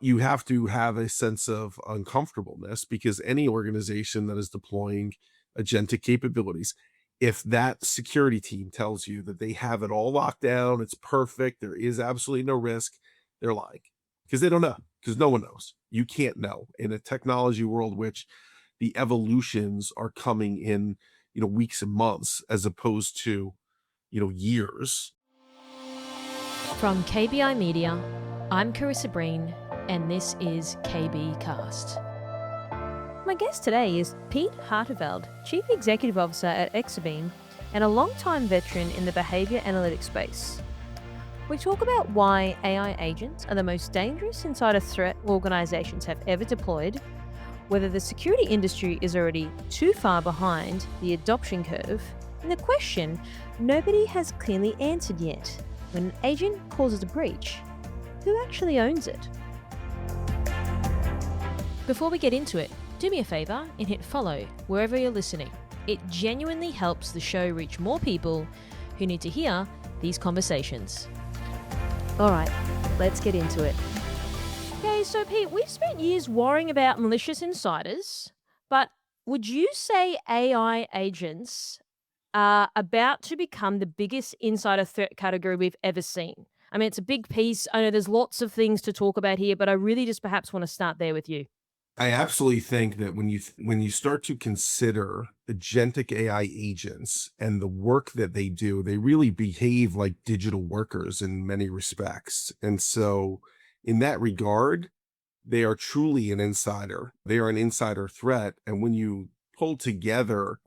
you have to have a sense of uncomfortableness because any organization that is deploying agentic capabilities, if that security team tells you that they have it all locked down, it's perfect, there is absolutely no risk, they're lying because they don't know, because no one knows. You can't know in a technology world, which the evolutions are coming in, weeks and months as opposed to, years. From KBI Media, I'm Carissa Breen, and this is KB Cast. My guest today is Pete Harteveld, Chief Executive Officer at Exabeam and a long-time veteran in the behaviour analytics space. We talk about why AI agents are the most dangerous insider threat organisations have ever deployed, whether the security industry is already too far behind the adoption curve, and the question nobody has clearly answered yet. When an agent causes a breach, who actually owns it? Before we get into it, do me a favour and hit follow wherever you're listening. It genuinely helps the show reach more people who need to hear these conversations. All right, let's get into it. Okay, so Pete, we've spent years worrying about malicious insiders, but would you say AI agents are about to become the biggest insider threat category we've ever seen? I mean, it's a big piece. I know there's lots of things to talk about here, but I really just perhaps want to start there with you. I absolutely think that when you start to consider agentic AI agents and the work that they do, they really behave like digital workers in many respects. And so in that regard, they are truly an insider. They are an insider threat. And when you pull together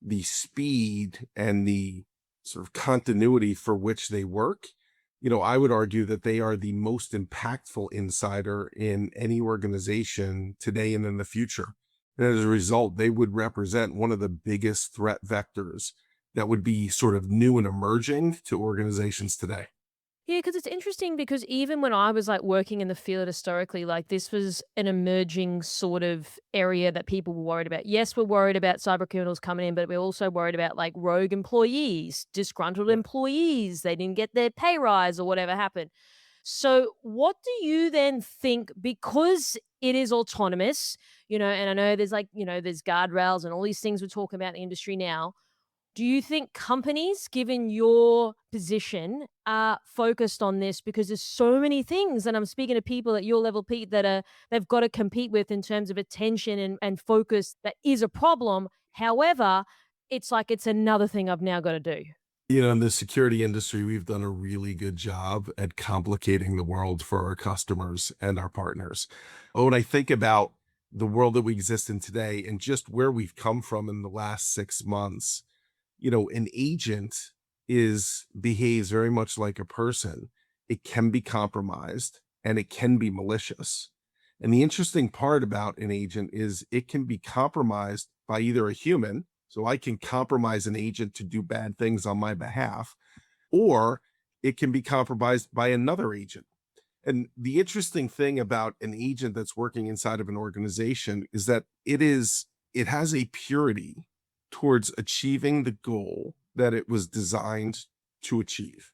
the speed and the sort of continuity for which they work, I would argue that they are the most impactful insider in any organization today and in the future. And as a result, they would represent one of the biggest threat vectors that would be sort of new and emerging to organizations today. Yeah, because it's interesting because even when I was like working in the field historically, like this was an emerging sort of area that people were worried about. Yes, we're worried about cyber criminals coming in, but we're also worried about like rogue employees, disgruntled Yeah. employees. They didn't get their pay rise or whatever happened. So, what do you then think? Because it is autonomous, and I know there's like, there's guardrails and all these things we're talking about in the industry now. Do you think companies, given your position, are focused on this because there's so many things, and I'm speaking to people at your level, Pete, that they've got to compete with in terms of attention and focus that is a problem. However, it's like it's another thing I've now got to do. In the security industry, we've done a really good job at complicating the world for our customers and our partners. Oh, when I think about the world that we exist in today and just where we've come from in the last 6 months, an agent is behaves very much like a person. It can be compromised and it can be malicious. And the interesting part about an agent is it can be compromised by either a human, so I can compromise an agent to do bad things on my behalf, or it can be compromised by another agent. And the interesting thing about an agent that's working inside of an organization is that it has a purity towards achieving the goal that it was designed to achieve.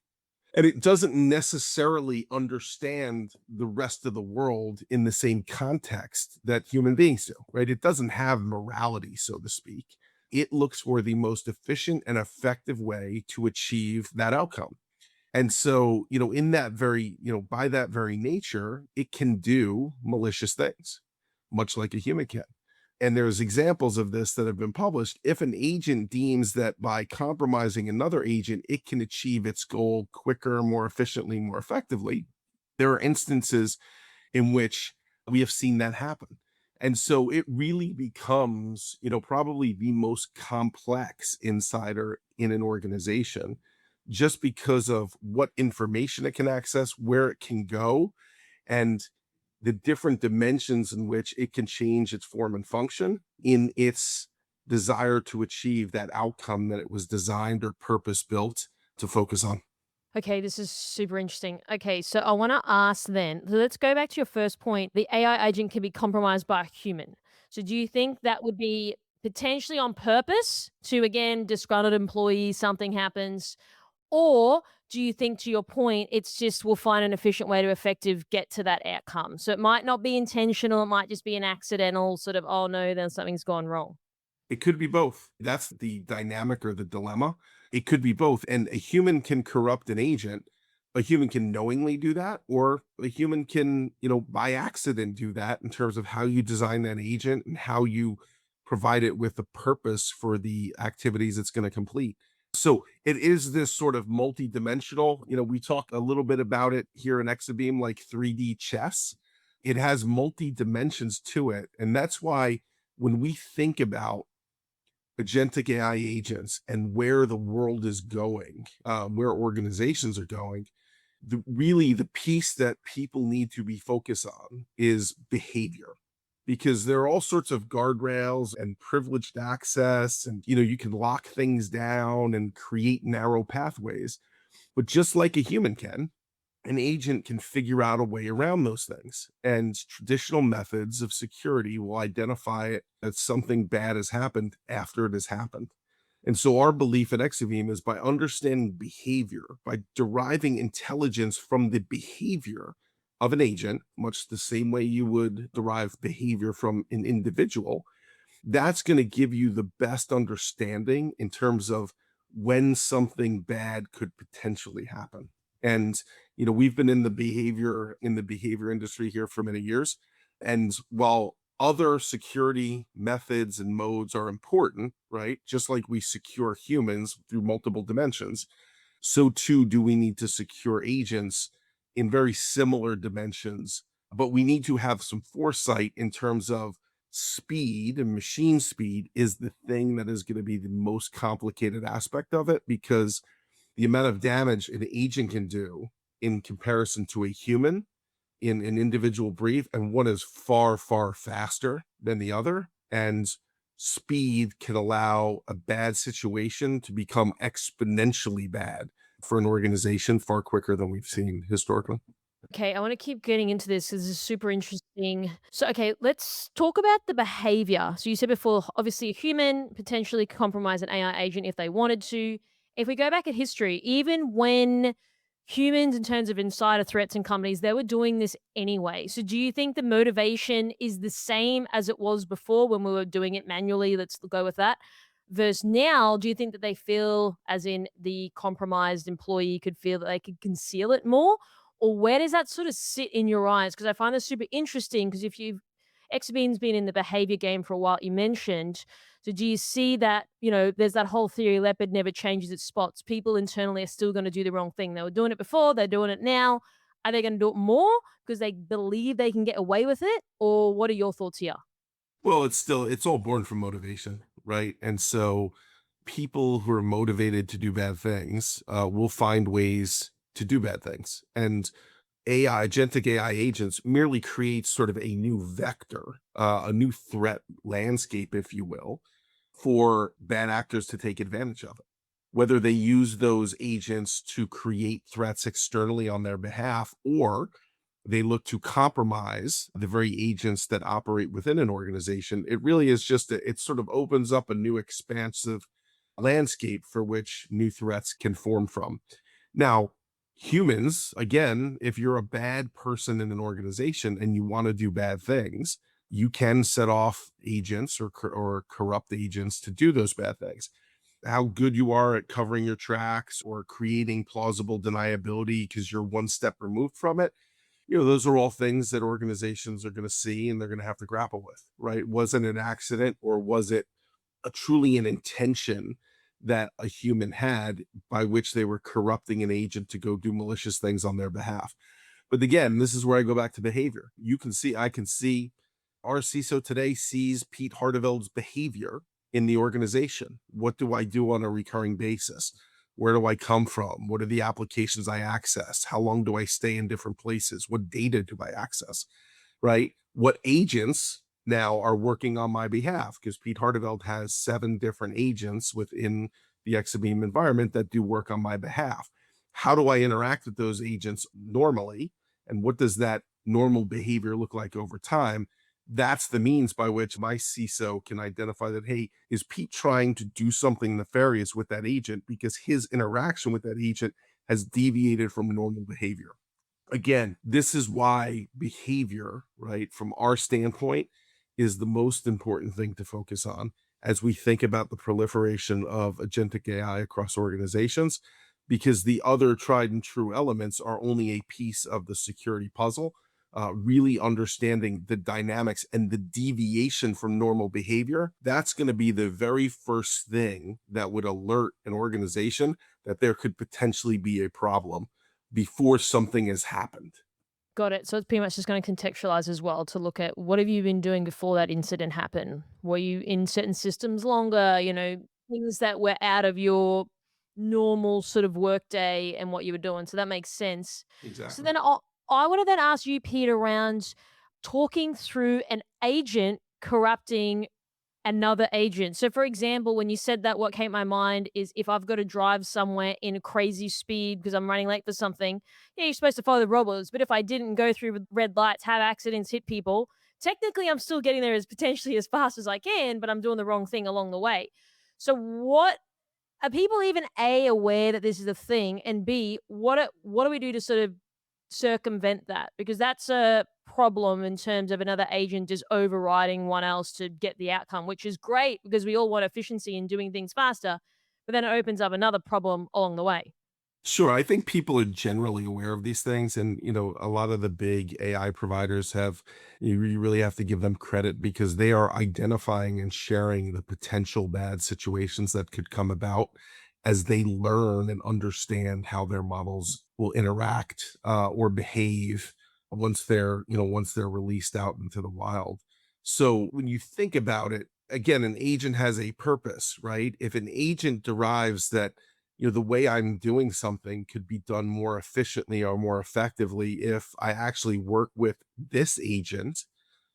And it doesn't necessarily understand the rest of the world in the same context that human beings do, right? It doesn't have morality, so to speak. It looks for the most efficient and effective way to achieve that outcome. And so, in that very, by that very nature, it can do malicious things, much like a human can. And there's examples of this that have been published. If an agent deems that by compromising another agent, it can achieve its goal quicker, more efficiently, more effectively, there are instances in which we have seen that happen. And so it really becomes, probably the most complex insider in an organization just because of what information it can access, where it can go, and the different dimensions in which it can change its form and function in its desire to achieve that outcome that it was designed or purpose built to focus on. Okay, this is super interesting. Okay, so I want to ask then, so let's go back to your first point. The AI agent can be compromised by a human. So do you think that would be potentially on purpose to, again, disgruntled employees, something happens? Or do you think, to your point, it's just we'll find an efficient way to effective get to that outcome? So it might not be intentional, it might just be an accidental sort of, oh no, then something's gone wrong. It could be both. That's the dynamic or the dilemma. It could be both. And a human can corrupt an agent. A human can knowingly do that, or a human can, by accident do that in terms of how you design that agent and how you provide it with a purpose for the activities it's going to complete. So it is this sort of multi-dimensional, we talk a little bit about it here in Exabeam, like 3D chess. It has multi dimensions to it. And that's why when we think about agentic AI agents and where the world is going, where organizations are going, the piece that people need to be focused on is behavior. Because there are all sorts of guardrails and privileged access, and you can lock things down and create narrow pathways. But just like a human can, an agent can figure out a way around those things. And traditional methods of security will identify it that something bad has happened after it has happened. And so our belief at Exabeam is by understanding behavior, by deriving intelligence from the behavior of an agent, much the same way you would derive behavior from an individual, that's going to give you the best understanding in terms of when something bad could potentially happen. And we've been in the behavior industry here for many years. And while other security methods and modes are important, right? Just like we secure humans through multiple dimensions, so too do we need to secure agents in very similar dimensions. But we need to have some foresight in terms of speed, and machine speed is the thing that is going to be the most complicated aspect of it, because the amount of damage an agent can do in comparison to a human in an individual brief, and one is far, far faster than the other. And speed can allow a bad situation to become exponentially bad for an organization far quicker than we've seen historically. Okay, I want to keep getting into this because this is super interesting. So, okay, let's talk about the behavior. So, you said before, obviously, a human potentially compromise an AI agent if they wanted to. If we go back at history, even when humans, in terms of insider threats and companies, they were doing this anyway. So, do you think the motivation is the same as it was before when we were doing it manually? Let's go with that. Versus now, do you think that they feel, as in the compromised employee could feel that they could conceal it more? Or where does that sort of sit in your eyes? Because I find this super interesting because if you've Exabeam's been in the behavior game for a while, you mentioned. So do you see that, there's that whole theory leopard never changes its spots. People internally are still going to do the wrong thing. They were doing it before, they're doing it now. Are they going to do it more because they believe they can get away with it? Or what are your thoughts here? Well, it's all born from motivation, right? And so people who are motivated to do bad things will find ways to do bad things. And agentic AI agents merely create sort of a new vector, a new threat landscape, if you will, for bad actors to take advantage of it. Whether they use those agents to create threats externally on their behalf, or they look to compromise the very agents that operate within an organization, it really is it sort of opens up a new expansive landscape for which new threats can form from. Now, humans, again, if you're a bad person in an organization and you want to do bad things, you can set off agents or corrupt agents to do those bad things. How good you are at covering your tracks or creating plausible deniability because you're one step removed from it, those are all things that organizations are going to see and they're going to have to grapple with, right? Was it an accident, or was it truly an intention that a human had by which they were corrupting an agent to go do malicious things on their behalf? But again, this is where I go back to behavior. I can see our CISO today sees Pete Harteveld's behavior in the organization. What do I do on a recurring basis? Where do I come from? What are the applications I access? How long do I stay in different places? What data do I access? Right? What agents now are working on my behalf? Because Pete Harteveld has 7 different agents within the Exabeam environment that do work on my behalf. How do I interact with those agents normally? And what does that normal behavior look like over time? That's the means by which my CISO can identify that, hey, is Pete trying to do something nefarious with that agent because his interaction with that agent has deviated from normal behavior. Again, this is why behavior, right, from our standpoint, is the most important thing to focus on as we think about the proliferation of agentic AI across organizations, because the other tried and true elements are only a piece of the security puzzle. Really understanding the dynamics and the deviation from normal behavior, that's going to be the very first thing that would alert an organization that there could potentially be a problem before something has happened. Got it. So it's pretty much just going to contextualize as well to look at what have you been doing before that incident happened? Were you in certain systems longer? Things that were out of your normal sort of workday and what you were doing. So that makes sense. So Exactly. then I want to then ask you, Pete, around talking through an agent corrupting another agent. So, for example, when you said that, what came to my mind is if I've got to drive somewhere in a crazy speed because I'm running late for something, yeah, you're supposed to follow the rules. But if I didn't go through with red lights, have accidents, hit people, technically I'm still getting there as potentially as fast as I can, but I'm doing the wrong thing along the way. So, what are people even A, aware that this is a thing, and B, what do we do to sort of circumvent that? Because that's a problem in terms of another agent just overriding one else to get the outcome, which is great because we all want efficiency in doing things faster, but then it opens up another problem along the way. Sure, I think people are generally aware of these things, and a lot of the big AI providers have. You really have to give them credit because they are identifying and sharing the potential bad situations that could come about as they learn and understand how their models will interact or behave once they're released out into the wild. So when you think about it, again, an agent has a purpose, right? If an agent derives that the way I'm doing something could be done more efficiently or more effectively if I actually work with this agent,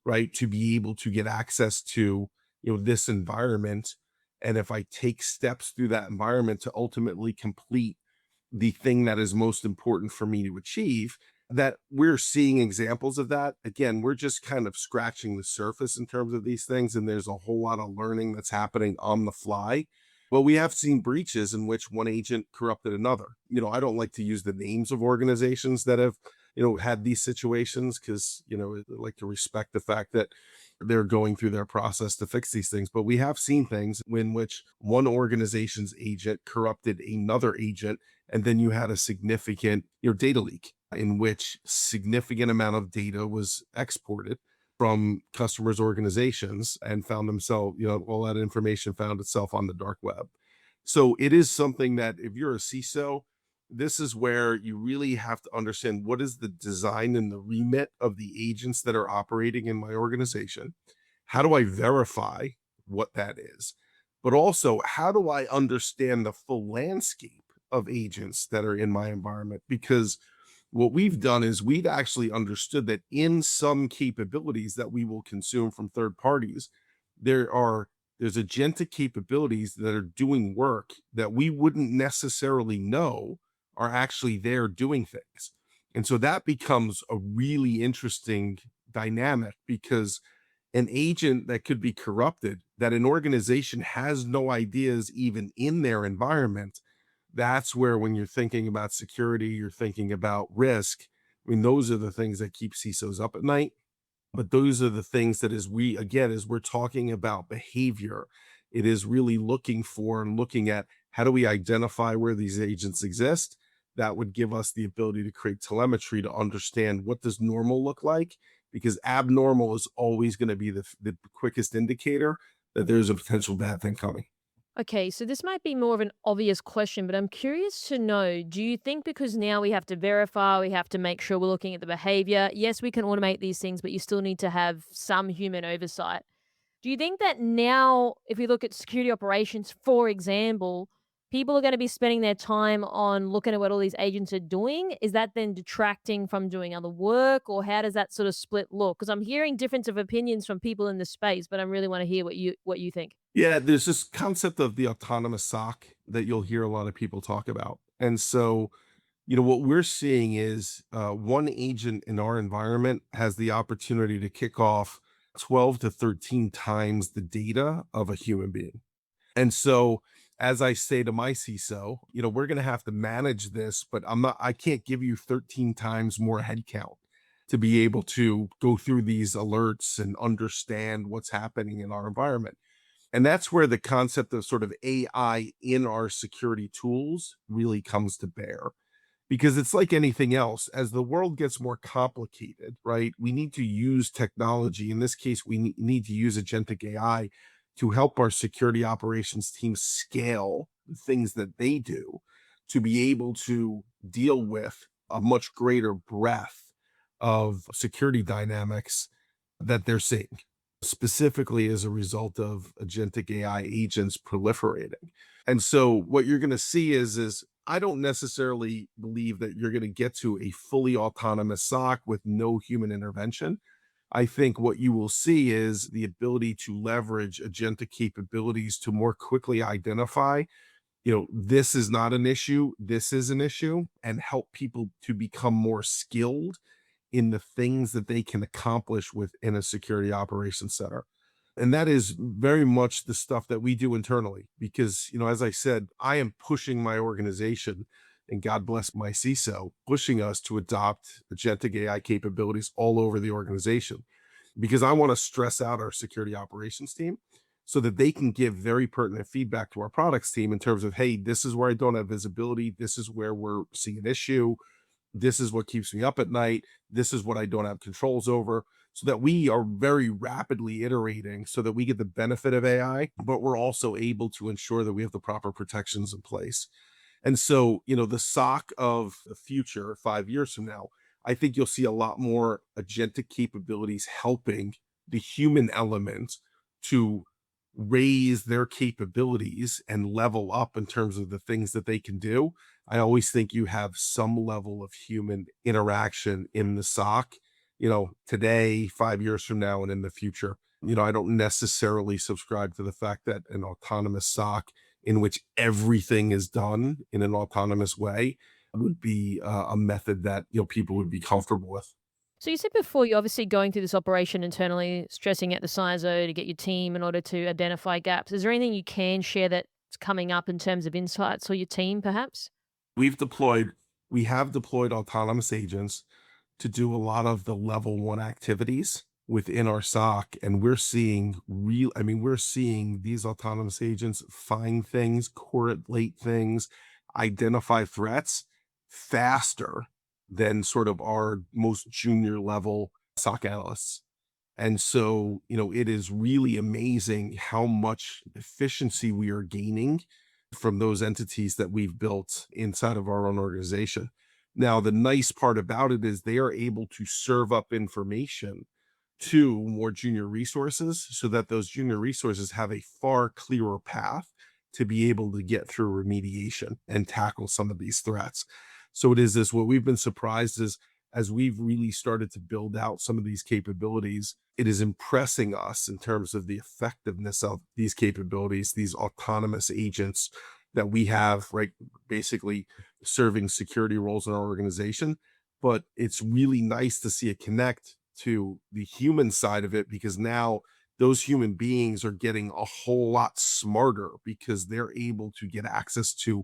right, to be able to get access to, this environment. And if I take steps through that environment to ultimately complete the thing that is most important for me to achieve, that we're seeing examples of that. Again, we're just kind of scratching the surface in terms of these things, and there's a whole lot of learning that's happening on the fly. Well, we have seen breaches in which one agent corrupted another. I don't like to use the names of organizations that have, had these situations because, I like to respect the fact that they're going through their process to fix these things. But we have seen things in which one organization's agent corrupted another agent, and then you had a significant, data leak in which significant amount of data was exported from customers' organizations and found themselves, all that information found itself on the dark web. So it is something that if you're a CISO, this is where you really have to understand what is the design and the remit of the agents that are operating in my organization. How do I verify what that is? But also, how do I understand the full landscape of agents that are in my environment? Because what we've done is we've actually understood that in some capabilities that we will consume from third parties, there are there's agentic capabilities that are doing work that we wouldn't necessarily know are actually there doing things. And so that becomes a really interesting dynamic because an agent that could be corrupted that an organization has no ideas even in their environment, that's where when you're thinking about security, you're thinking about risk. I mean, those are the things that keep CISOs up at night. But those are the things that as we're talking about behavior, it is really looking for and looking at how do we identify where these agents exist. That would give us the ability to create telemetry to understand what does normal look like, because abnormal is always going to be the quickest indicator that there's a potential bad thing coming. Okay, so this might be more of an obvious question, but I'm curious to know, do you think because now we have to verify, we have to make sure we're looking at the behavior? Yes, we can automate these things, but you still need to have some human oversight. Do you think that now, if we look at security operations, for example, people are going to be spending their time on looking at what all these agents are doing? Is that then detracting from doing other work, or how does that sort of split look? Because I'm hearing difference of opinions from people in the space, but I really want to hear what you think. Yeah, there's this concept of the autonomous SOC that you'll hear a lot of people talk about. And so, what we're seeing is one agent in our environment has the opportunity to kick off 12 to 13 times the data of a human being. And so as I say to my CISO, we're going to have to manage this, but I can't give you 13 times more headcount to be able to go through these alerts and understand what's happening in our environment. And that's where the concept of sort of AI in our security tools really comes to bear, because it's like anything else. As the world gets more complicated, right, we need to use technology. In this case, we need to use agentic AI to help our security operations team scale the things that they do to be able to deal with a much greater breadth of security dynamics that they're seeing, specifically as a result of agentic AI agents proliferating. And so what you're going to see is I don't necessarily believe that you're going to get to a fully autonomous SOC with no human intervention. I think what you will see is the ability to leverage agentic capabilities to more quickly identify, this is not an issue, this is an issue, and help people to become more skilled in the things that they can accomplish within a security operations center. And that is very much the stuff that we do internally because, as I said, I am pushing my organization, and God bless my CISO, pushing us to adopt agentic AI capabilities all over the organization because I want to stress out our security operations team so that they can give very pertinent feedback to our products team in terms of, hey, this is where I don't have visibility. This is where we're seeing an issue. This is what keeps me up at night. This is what I don't have controls over, so that we are very rapidly iterating so that we get the benefit of AI, but we're also able to ensure that we have the proper protections in place. And so, the SOC of the future, 5 years from now, I think you'll see a lot more agentic capabilities helping the human element to raise their capabilities and level up in terms of the things that they can do. I always think you have some level of human interaction in the SOC, today, 5 years from now, and in the future. I don't necessarily subscribe to the fact that an autonomous SOC in which everything is done in an autonomous way would be a method that people would be comfortable with. So you said before you're obviously going through this operation internally, stressing out the CISO to get your team in order to identify gaps. Is there anything you can share that's coming up in terms of insights for your team, perhaps? We've deployed, we have deployed autonomous agents to do a lot of the level one activities within our SOC. And we're seeing these autonomous agents find things, correlate things, identify threats faster than sort of our most junior level SOC analysts. And so, it is really amazing how much efficiency we are gaining from those entities that we've built inside of our own organization. Now, the nice part about it is they are able to serve up information to more junior resources so that those junior resources have a far clearer path to be able to get through remediation and tackle some of these threats. So it is this, what we've been surprised is as we've really started to build out some of these capabilities, it is impressing us in terms of the effectiveness of these capabilities, these autonomous agents that we have, right? Basically serving security roles in our organization. But it's really nice to see it connect to the human side of it because now those human beings are getting a whole lot smarter because they're able to get access to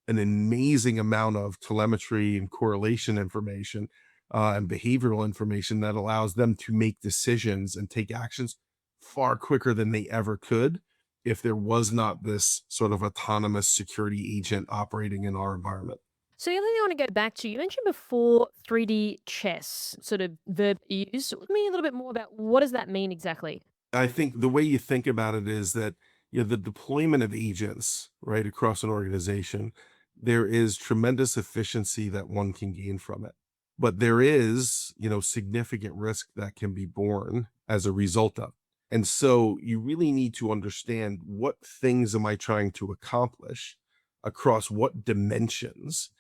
an amazing amount of telemetry and correlation information and behavioral information that allows them to make decisions and take actions far quicker than they ever could if there was not this sort of autonomous security agent operating in our environment. So the other thing I want to go back to, you mentioned before 3D chess, sort of verb use. Tell me a little bit more about what does that mean exactly? I think the way you think about it is that the deployment of agents right across an organization, there is tremendous efficiency that one can gain from it, but there is significant risk that can be borne as a result of. And so you really need to understand what things am I trying to accomplish across what dimensions,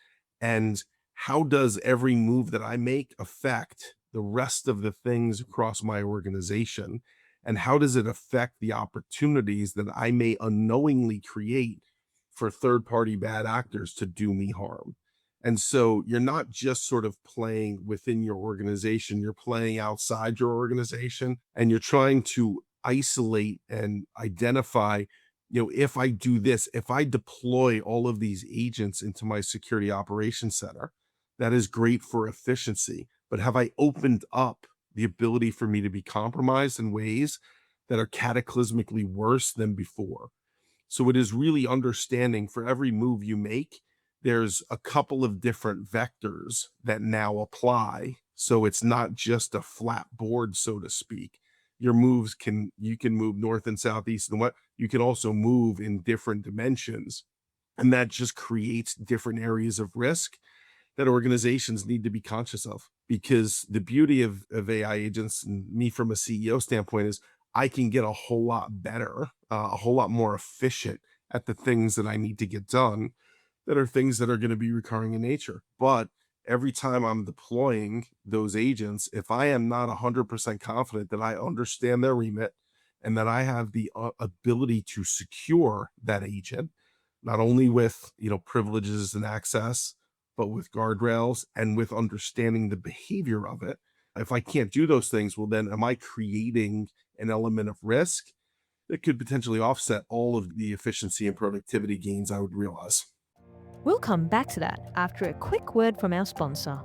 and how does every move that I make affect the rest of the things across my organization, and how does it affect the opportunities that I may unknowingly create for third party bad actors to do me harm. And so you're not just sort of playing within your organization, you're playing outside your organization and you're trying to isolate and identify if I do this, if I deploy all of these agents into my security operations center, that is great for efficiency. But have I opened up the ability for me to be compromised in ways that are cataclysmically worse than before? So it is really understanding for every move you make, there's a couple of different vectors that now apply. So it's not just a flat board, so to speak. Your moves you can move north and south, east and west. You can also move in different dimensions. And that just creates different areas of risk that organizations need to be conscious of, because the beauty of AI agents and me from a CEO standpoint is I can get a whole lot better, a whole lot more efficient at the things that I need to get done that are things that are going to be recurring in nature. But every time I'm deploying those agents, if I am not 100% confident that I understand their remit and that I have the ability to secure that agent, not only with privileges and access, but with guardrails and with understanding the behavior of it. If I can't do those things, well, then am I creating an element of risk that could potentially offset all of the efficiency and productivity gains I would realize? We'll come back to that after a quick word from our sponsor.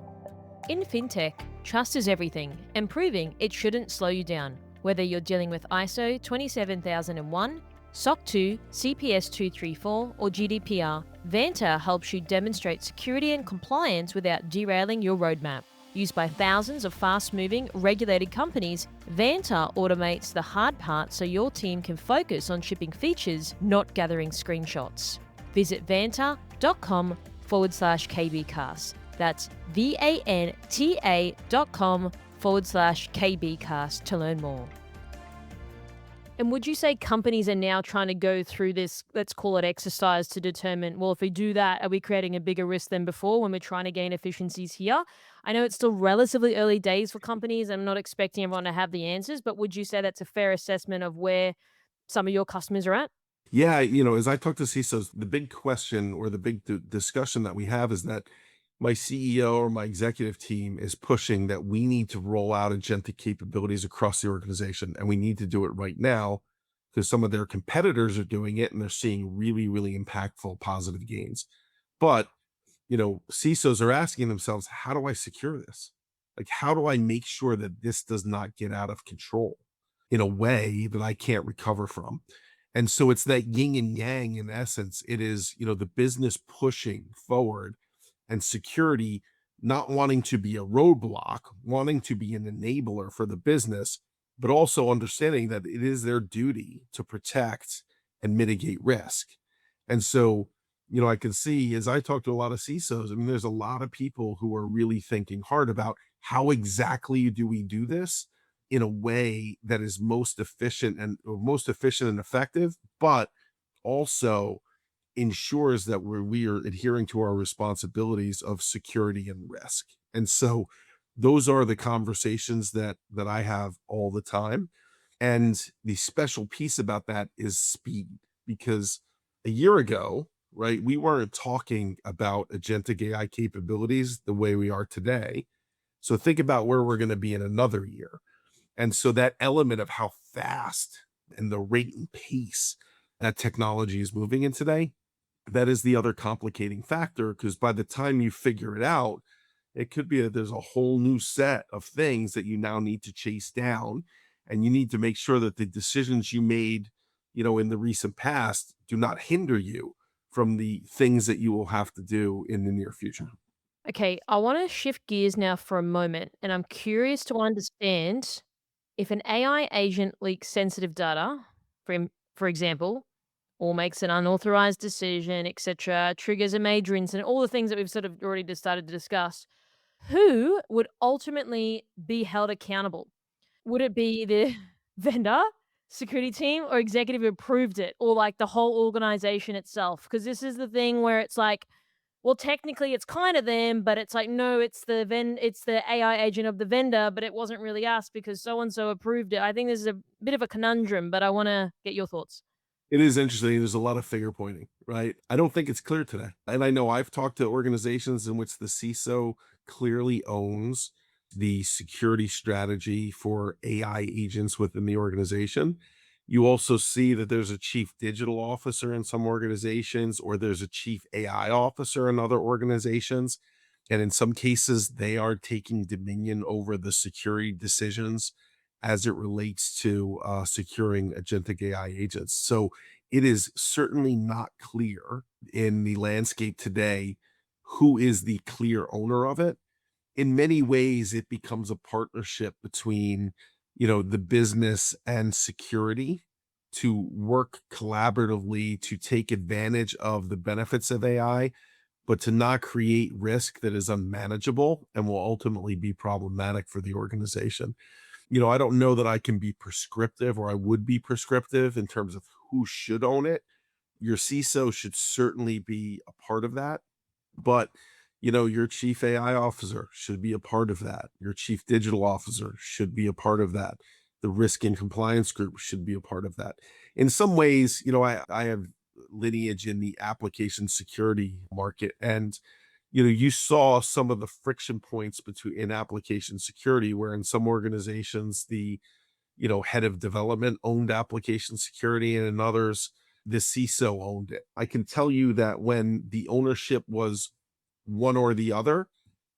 In fintech, trust is everything, and proving it shouldn't slow you down. Whether you're dealing with ISO 27001, SOC 2, CPS 234, or GDPR, Vanta helps you demonstrate security and compliance without derailing your roadmap. Used by thousands of fast-moving, regulated companies, Vanta automates the hard part so your team can focus on shipping features, not gathering screenshots. Visit vanta.com/kbcast. That's vanta.com/kbcast to learn more. And would you say companies are now trying to go through this, let's call it exercise, to determine, well, if we do that, are we creating a bigger risk than before when we're trying to gain efficiencies here? I know it's still relatively early days for companies. I'm not expecting everyone to have the answers, but would you say that's a fair assessment of where some of your customers are at? Yeah, as I talk to CISOs, the big question or the big discussion that we have is that my CEO or my executive team is pushing that we need to roll out agentic capabilities across the organization, and we need to do it right now because some of their competitors are doing it and they're seeing really, really impactful positive gains. But CISOs are asking themselves, how do I secure this? Like, how do I make sure that this does not get out of control in a way that I can't recover from? And so it's that yin and yang in essence. It is, the business pushing forward and security not wanting to be a roadblock, wanting to be an enabler for the business, but also understanding that it is their duty to protect and mitigate risk. And so, I can see as I talk to a lot of CISOs, I mean, there's a lot of people who are really thinking hard about how exactly do we do this in a way that is most efficient and effective, but also ensures that we are adhering to our responsibilities of security and risk. And so those are the conversations that I have all the time. And the special piece about that is speed, because a year ago, right, we weren't talking about agentic AI capabilities the way we are today. So think about where we're going to be in another year. And so that element of how fast and the rate and pace that technology is moving in today, that is the other complicating factor, because by the time you figure it out, it could be that there's a whole new set of things that you now need to chase down. And you need to make sure that the decisions you made, in the recent past do not hinder you from the things that you will have to do in the near future. Okay, I want to shift gears now for a moment, and I'm curious to understand if an AI agent leaks sensitive data, for example, or makes an unauthorized decision, etc., triggers a major incident, all the things that we've sort of already just started to discuss, who would ultimately be held accountable? Would it be the vendor, security team, or executive who approved it, or like the whole organization itself? Because this is the thing where it's like, well, technically it's kind of them, but it's like, no, it's the AI agent of the vendor, but it wasn't really us because so and so approved it. I think this is a bit of a conundrum, but I want to get your thoughts. It is interesting. There's a lot of finger pointing, right? I don't think it's clear today. And I know I've talked to organizations in which the CISO clearly owns the security strategy for AI agents within the organization. You also see that there's a chief digital officer in some organizations, or there's a chief AI officer in other organizations. And in some cases, they are taking dominion over the security decisions as it relates to securing agentic AI agents. So it is certainly not clear in the landscape today who is the clear owner of it. In many ways, it becomes a partnership between, the business and security to work collaboratively to take advantage of the benefits of AI, but to not create risk that is unmanageable and will ultimately be problematic for the organization. I don't know that I can be prescriptive, or I would be prescriptive in terms of who should own it. Your CISO should certainly be a part of that, but, your chief AI officer should be a part of that. Your chief digital officer should be a part of that. The risk and compliance group should be a part of that. In some ways, I have lineage in the application security market, and you saw some of the friction points between in application security, where in some organizations the head of development owned application security, and in others, the CISO owned it. I can tell you that when the ownership was one or the other,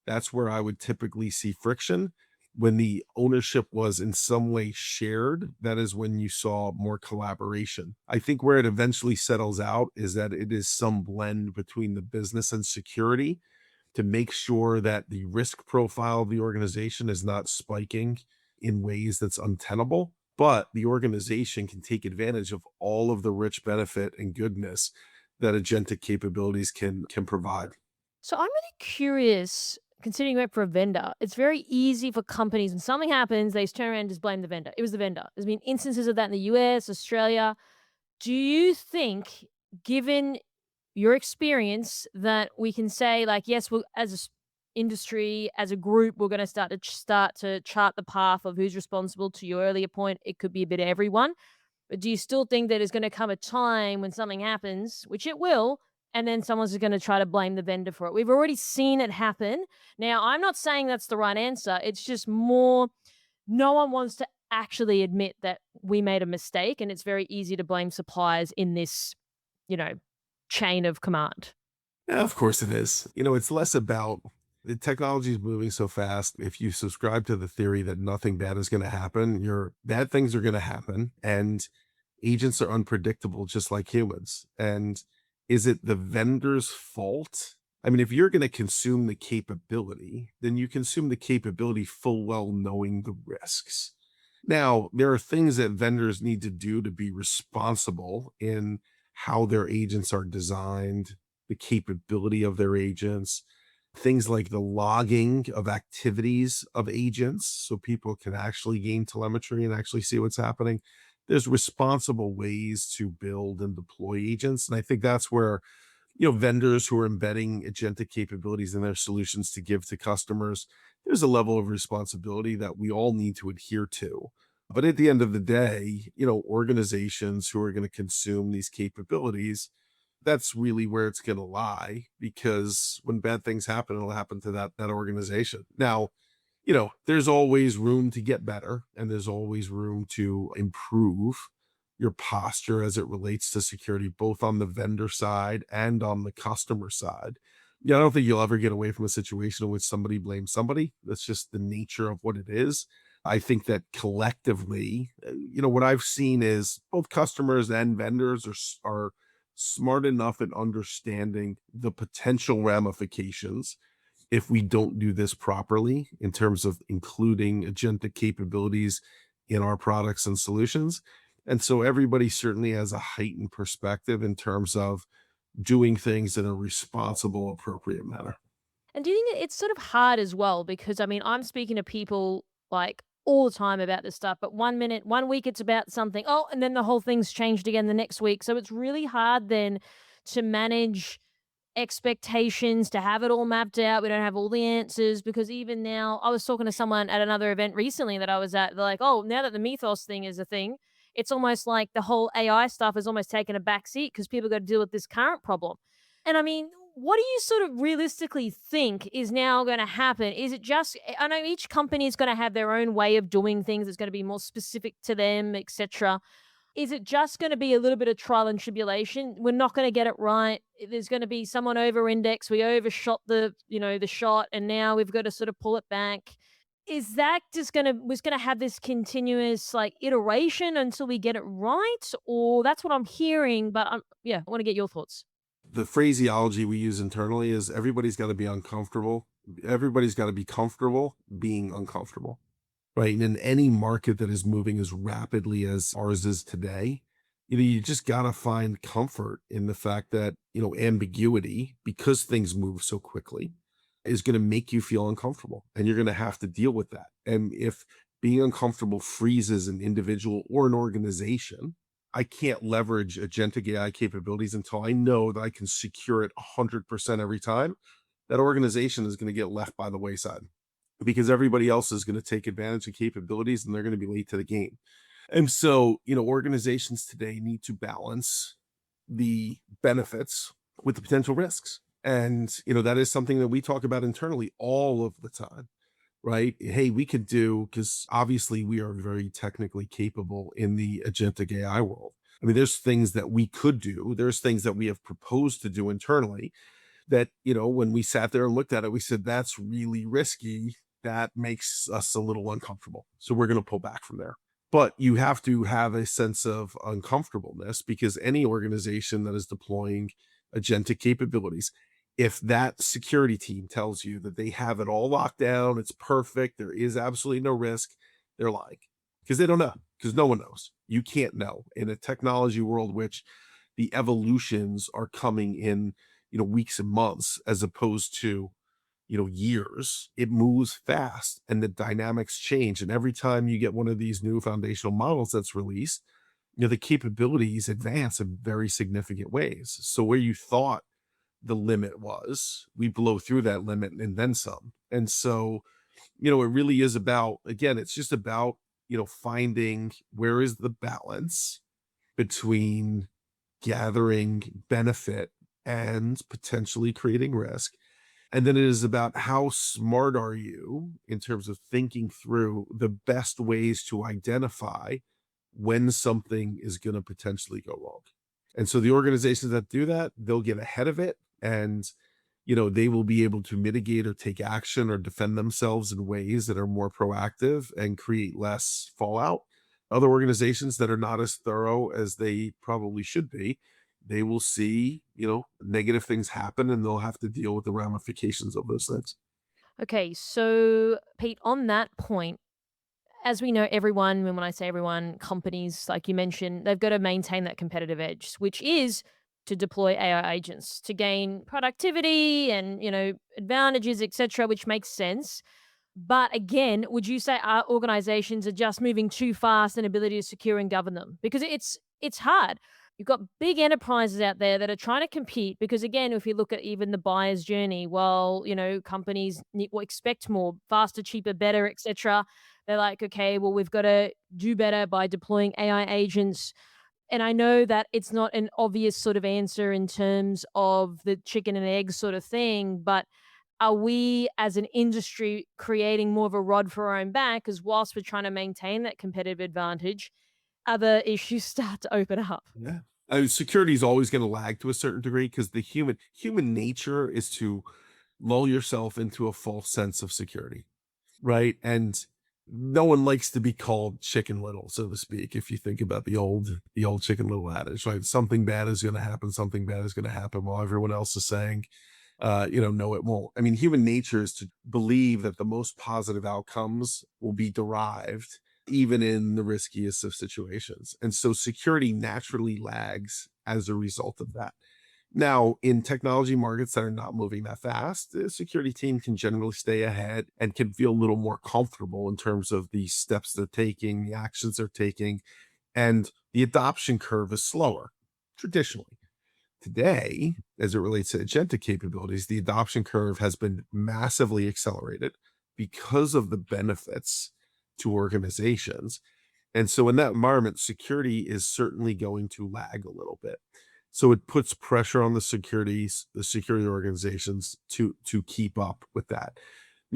that's where I would typically see friction. When the ownership was in some way shared, that is when you saw more collaboration. I think where it eventually settles out is that it is some blend between the business and security to make sure that the risk profile of the organization is not spiking in ways that's untenable, but the organization can take advantage of all of the rich benefit and goodness that agentic capabilities can provide. So I'm really curious, considering you went for a vendor, it's very easy for companies when something happens, they just turn around and just blame the vendor. It was the vendor. There's been instances of that in the US, Australia. Do you think, given your experience, that we can say, like, yes, we'll, as a industry, as a group, we're going to start to chart the path of who's responsible? To your earlier point, it could be a bit of everyone. But do you still think that there's gonna come a time when something happens, which it will, and then someone's gonna try to blame the vendor for it? We've already seen it happen. Now, I'm not saying that's the right answer. It's just more, no one wants to actually admit that we made a mistake, and it's very easy to blame suppliers in this, you know, chain of command. Yeah, of course it is. It's less about the technology is moving so fast. If you subscribe to the theory that nothing bad is going to happen, your bad things are going to happen. And agents are unpredictable, just like humans. And is it the vendor's fault? I mean, if you're going to consume the capability, then you consume the capability full well knowing the risks. Now, there are things that vendors need to do to be responsible in how their agents are designed, the capability of their agents, things like the logging of activities of agents so people can actually gain telemetry and actually see what's happening. There's responsible ways to build and deploy agents. And I think that's where, vendors who are embedding agentic capabilities in their solutions to give to customers, there's a level of responsibility that we all need to adhere to. But at the end of the day, organizations who are going to consume these capabilities, that's really where it's going to lie, because when bad things happen, it'll happen to that organization. Now, there's always room to get better, and there's always room to improve your posture as it relates to security, both on the vendor side and on the customer side. Yeah, I don't think you'll ever get away from a situation in which somebody blames somebody. That's just the nature of what it is. I think that collectively, what I've seen is both customers and vendors are smart enough at understanding the potential ramifications if we don't do this properly in terms of including agentic capabilities in our products and solutions. And so everybody certainly has a heightened perspective in terms of doing things in a responsible, appropriate manner. And do you think it's sort of hard as well? Because I mean, I'm speaking to people like all the time about this stuff, but one minute, one week it's about something, oh, and then the whole thing's changed again the next week. So it's really hard then to manage expectations, to have it all mapped out. We don't have all the answers because even now, I was talking to someone at another event recently that I was at. They're like, oh, now that the Mythos thing is a thing, it's almost like the whole AI stuff has almost taken a back seat because people got to deal with this current problem. And I mean, what do you sort of realistically think is now going to happen? Is it just, I know each company is going to have their own way of doing things. It's going to be more specific to them, etc. Is it just gonna be a little bit of trial and tribulation? We're not gonna get it right. There's gonna be someone over index. We overshot the shot, and now we've got to sort of pull it back. Is that just gonna have this continuous, like, iteration until we get it right? Or that's what I'm hearing, but yeah, I wanna get your thoughts. The phraseology we use internally is everybody's got to be uncomfortable. Everybody's got to be comfortable being uncomfortable, right? And in any market that is moving as rapidly as ours is today, you just got to find comfort in the fact that, ambiguity, because things move so quickly, is going to make you feel uncomfortable and you're going to have to deal with that. And if being uncomfortable freezes an individual or an organization, I can't leverage agentic AI capabilities until I know that I can secure it 100% every time. That organization is going to get left by the wayside because everybody else is going to take advantage of capabilities and they're going to be late to the game. And so, organizations today need to balance the benefits with the potential risks. And, that is something that we talk about internally all of the time, right? Hey, we could do, because obviously we are very technically capable in the agentic AI world. I mean, there's things that we could do, there's things that we have proposed to do internally that, when we sat there and looked at it, we said, that's really risky. That makes us a little uncomfortable. So we're going to pull back from there. But you have to have a sense of uncomfortableness because any organization that is deploying agentic capabilities, if that security team tells you that they have it all locked down, it's perfect, there is absolutely no risk, they're lying because they don't know, because no one knows. You can't know in a technology world, which the evolutions are coming in, weeks and months as opposed to, years. It moves fast and the dynamics change. And every time you get one of these new foundational models that's released, the capabilities advance in very significant ways. So where you thought the limit was, we blow through that limit and then some. And so, it really is about, again, it's just about, finding where is the balance between gathering benefit and potentially creating risk. And then it is about how smart are you in terms of thinking through the best ways to identify when something is going to potentially go wrong. And so the organizations that do that, they'll get ahead of it and they will be able to mitigate or take action or defend themselves in ways that are more proactive and create less fallout. Other organizations that are not as thorough as they probably should be, they will see, negative things happen and they'll have to deal with the ramifications of those things. Okay, so Pete, on that point, as we know, everyone, and when I say everyone, companies, like you mentioned, they've got to maintain that competitive edge, which is to deploy AI agents to gain productivity and, advantages, etc., which makes sense. But again, would you say our organizations are just moving too fast in ability to secure and govern them? Because it's hard. You've got big enterprises out there that are trying to compete because again, if you look at even the buyer's journey, well, companies expect more, faster, cheaper, better, etc. They're like, okay, well, we've got to do better by deploying AI agents. And I know that it's not an obvious sort of answer in terms of the chicken and egg sort of thing, but are we as an industry creating more of a rod for our own back? Because whilst we're trying to maintain that competitive advantage, other issues start to open up. Yeah. I mean, security is always going to lag to a certain degree because the human nature is to lull yourself into a false sense of security, right? And no one likes to be called chicken little, so to speak. If you think about the old chicken little adage, right? Something bad is going to happen. Something bad is going to happen while everyone else is saying, no, it won't. I mean, human nature is to believe that the most positive outcomes will be derived even in the riskiest of situations. And so security naturally lags as a result of that. Now, in technology markets that are not moving that fast, the security team can generally stay ahead and can feel a little more comfortable in terms of the steps they're taking, the actions they're taking, and the adoption curve is slower traditionally. Today, as it relates to agentic capabilities, the adoption curve has been massively accelerated because of the benefits to organizations. And so in that environment, security is certainly going to lag a little bit. So it puts pressure on the security organizations to keep up with that.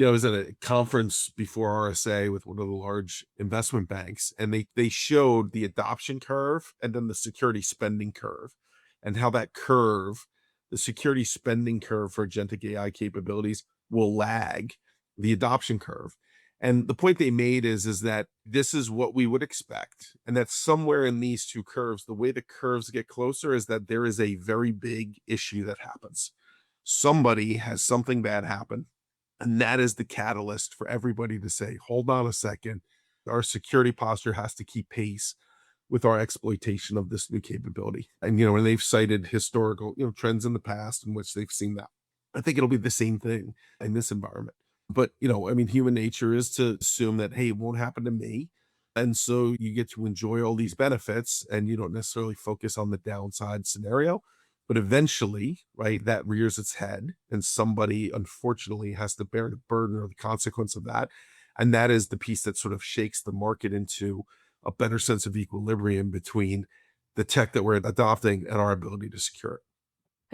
I was at a conference before RSA with one of the large investment banks, and they showed the adoption curve and then the security spending curve, and how that curve, the security spending curve for agentic AI capabilities, will lag the adoption curve. And the point they made is that this is what we would expect, and that somewhere in these two curves, the way the curves get closer is that there is a very big issue that happens. Somebody has something bad happen, and that is the catalyst for everybody to say, hold on a second, our security posture has to keep pace with our exploitation of this new capability. And, and they've cited historical, trends in the past in which they've seen that. I think it'll be the same thing in this environment. But, I mean, human nature is to assume that, hey, it won't happen to me. And so you get to enjoy all these benefits and you don't necessarily focus on the downside scenario. But eventually, right, that rears its head and somebody unfortunately has to bear the burden or the consequence of that. And that is the piece that sort of shakes the market into a better sense of equilibrium between the tech that we're adopting and our ability to secure it.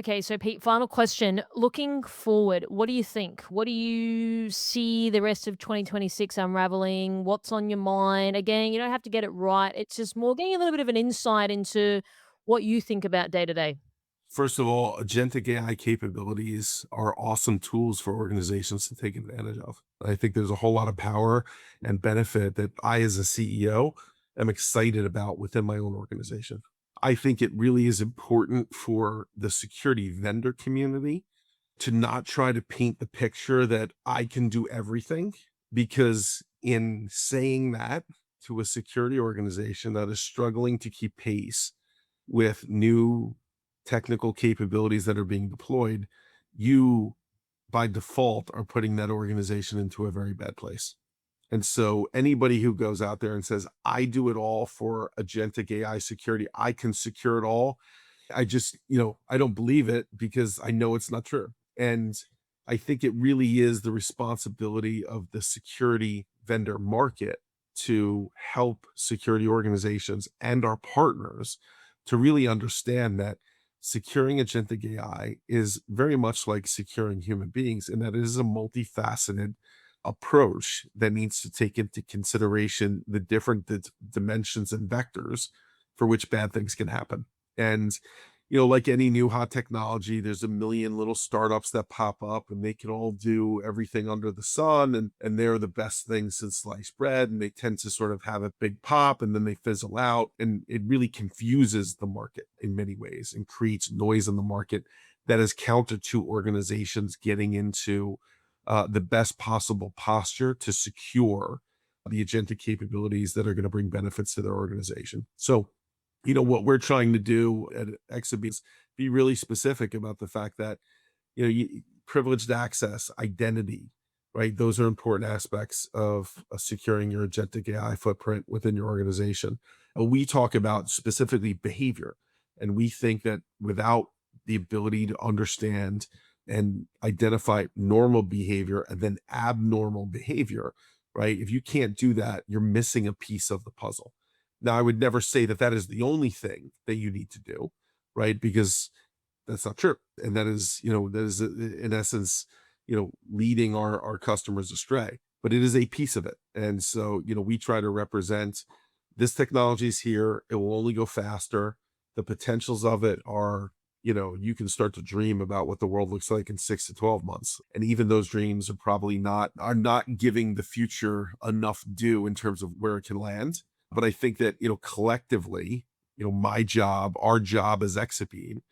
Okay, so Pete, final question. Looking forward, what do you think? What do you see the rest of 2026 unraveling? What's on your mind? Again, you don't have to get it right. It's just more getting a little bit of an insight into what you think about day to day. First of all, agentic AI capabilities are awesome tools for organizations to take advantage of. I think there's a whole lot of power and benefit that I, as a CEO, am excited about within my own organization. I think it really is important for the security vendor community to not try to paint the picture that I can do everything, because in saying that to a security organization that is struggling to keep pace with new technical capabilities that are being deployed, you by default are putting that organization into a very bad place. And so anybody who goes out there and says, I do it all for agentic AI security, I can secure it all, I just, I don't believe it because I know it's not true. And I think it really is the responsibility of the security vendor market to help security organizations and our partners to really understand that securing agentic AI is very much like securing human beings, and that it is a multifaceted approach that needs to take into consideration the different dimensions and vectors for which bad things can happen. And like any new hot technology, there's a million little startups that pop up and they can all do everything under the sun, and they're the best thing since sliced bread, and they tend to sort of have a big pop and then they fizzle out, and it really confuses the market in many ways and creates noise in the market that is counter to organizations getting into the best possible posture to secure the agentic capabilities that are going to bring benefits to their organization. So what we're trying to do at Exabeam is be really specific about the fact that, privileged access, identity, right? Those are important aspects of securing your agentic AI footprint within your organization. We talk about specifically behavior, and we think that without the ability to understand and identify normal behavior and then abnormal behavior, right? If you can't do that, you're missing a piece of the puzzle. Now, I would never say that that is the only thing that you need to do, right? Because that's not true. And that is, in essence, leading our customers astray, but it is a piece of it. And so, we try to represent this technology is here. It will only go faster. The potentials of it are, you can start to dream about what the world looks like in 6 to 12 months. And even those dreams are not giving the future enough due in terms of where it can land. But I think that, collectively, my job, our job as Exabeam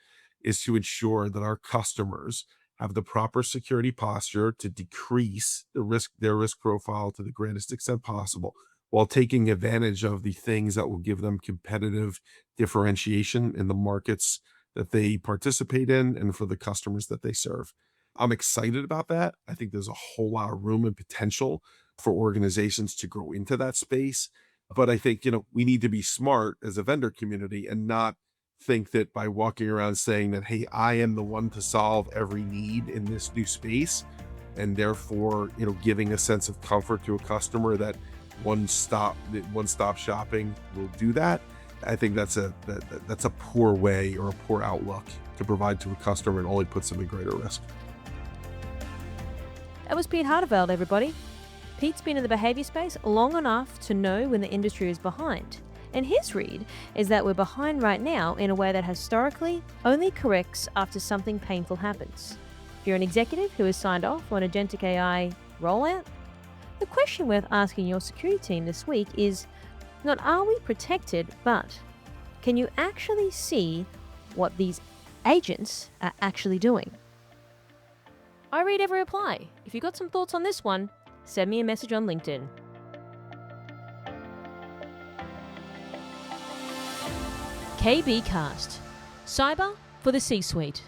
is to ensure that our customers have the proper security posture to decrease their risk profile to the greatest extent possible, while taking advantage of the things that will give them competitive differentiation in the markets that they participate in and for the customers that they serve. I'm excited about that. I think there's a whole lot of room and potential for organizations to grow into that space. But I think, we need to be smart as a vendor community and not think that by walking around saying that, hey, I am the one to solve every need in this new space, and therefore, giving a sense of comfort to a customer that one stop shopping will do that. I think that's a poor way or a poor outlook to provide to a customer, and only puts them at greater risk. That was Pete Harteveld, everybody. Pete's been in the behaviour space long enough to know when the industry is behind. And his read is that we're behind right now in a way that historically only corrects after something painful happens. If you're an executive who has signed off on agentic AI rollout, the question worth asking your security team this week is not are we protected, but can you actually see what these agents are actually doing? I read every reply. If you've got some thoughts on this one, send me a message on LinkedIn. KB Cast. Cyber for the C-suite.